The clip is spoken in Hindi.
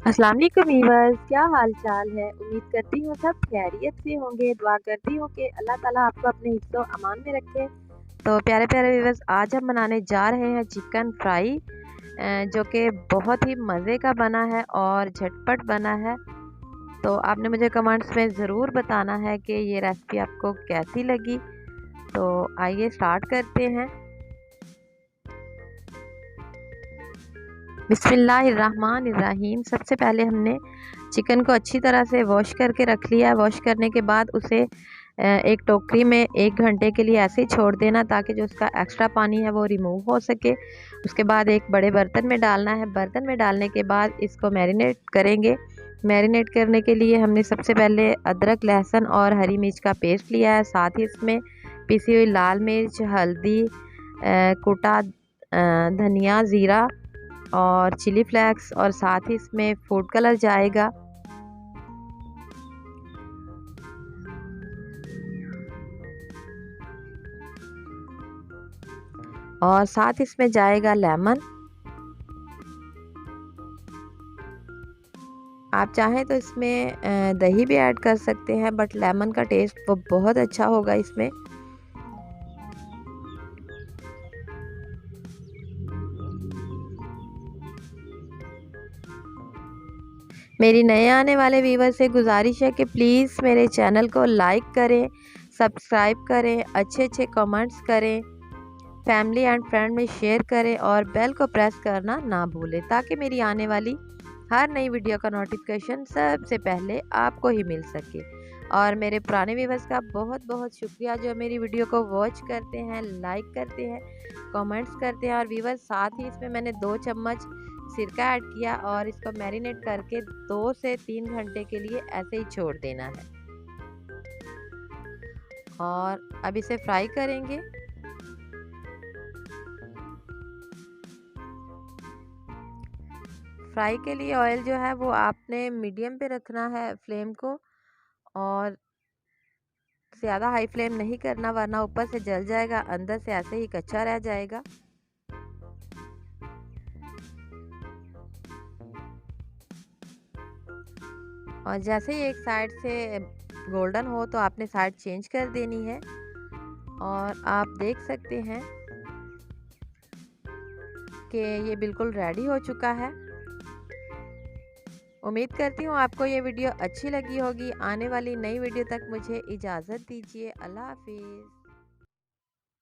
अस्सलाम वालेकुम वीवर्स, क्या हाल चाल है। उम्मीद करती हूँ सब खैरियत से होंगे। दुआ करती हूँ कि अल्लाह ताला आपको अपने हिफ्ज़ो अमान में रखे। तो प्यारे प्यारे वीवर्स, आज हम बनाने जा रहे हैं चिकन फ्राई, जो कि बहुत ही मज़े का बना है और झटपट बना है। तो आपने मुझे कमेंट्स में ज़रूर बताना है कि ये रेसिपी आपको कैसी लगी। तो आइए स्टार्ट करते हैं। बिस्मिल्लाहिर्रहमानिर्रहीम। सबसे पहले हमने चिकन को अच्छी तरह से वॉश करके रख लिया है। वॉश करने के बाद उसे एक टोकरी में 1 घंटे के लिए ऐसे ही छोड़ देना, ताकि जो उसका एक्स्ट्रा पानी है वो रिमूव हो सके। उसके बाद एक बड़े बर्तन में डालना है। बर्तन में डालने के बाद इसको मैरिनेट करेंगे। मैरिनेट करने के लिए हमने सबसे पहले अदरक, लहसुन और हरी मिर्च का पेस्ट लिया है। साथ ही इसमें पिसी हुई लाल मिर्च, हल्दी, कुटा धनिया, ज़ीरा और चिली फ्लेक्स, और साथ ही इसमें फूड कलर जाएगा। और साथ इसमें जाएगा लेमन। आप चाहें तो इसमें दही भी ऐड कर सकते हैं, बट लेमन का टेस्ट वो बहुत अच्छा होगा इसमें। मेरी नए आने वाले व्यूवर से गुजारिश है कि प्लीज़ मेरे चैनल को लाइक करें, सब्सक्राइब करें, अच्छे अच्छे कमेंट्स करें, फैमिली एंड फ्रेंड में शेयर करें और बेल को प्रेस करना ना भूलें, ताकि मेरी आने वाली हर नई वीडियो का नोटिफिकेशन सबसे पहले आपको ही मिल सके। और मेरे पुराने व्यूवर्स का बहुत बहुत शुक्रिया, जो मेरी वीडियो को वॉच करते हैं, लाइक करते हैं, कमेंट्स करते हैं। और व्यूवर्स, साथ ही इसमें मैंने 2 चम्मच सिरका ऐड किया और इसको मैरिनेट करके 2 से 3 घंटे के लिए ऐसे ही छोड़ देना है। और अब इसे फ्राई करेंगे। फ्राई के लिए ऑयल जो है वो आपने मीडियम पे रखना है फ्लेम को, और ज़्यादा हाई फ्लेम नहीं करना, वरना ऊपर से जल जाएगा, अंदर से ऐसे ही कच्चा रह जाएगा। और जैसे ही एक साइड से गोल्डन हो तो आपने साइड चेंज कर देनी है। और आप देख सकते हैं कि ये बिल्कुल रेडी हो चुका है। उम्मीद करती हूँ आपको ये वीडियो अच्छी लगी होगी। आने वाली नई वीडियो तक मुझे इजाज़त दीजिए। अल्लाह हाफिज़।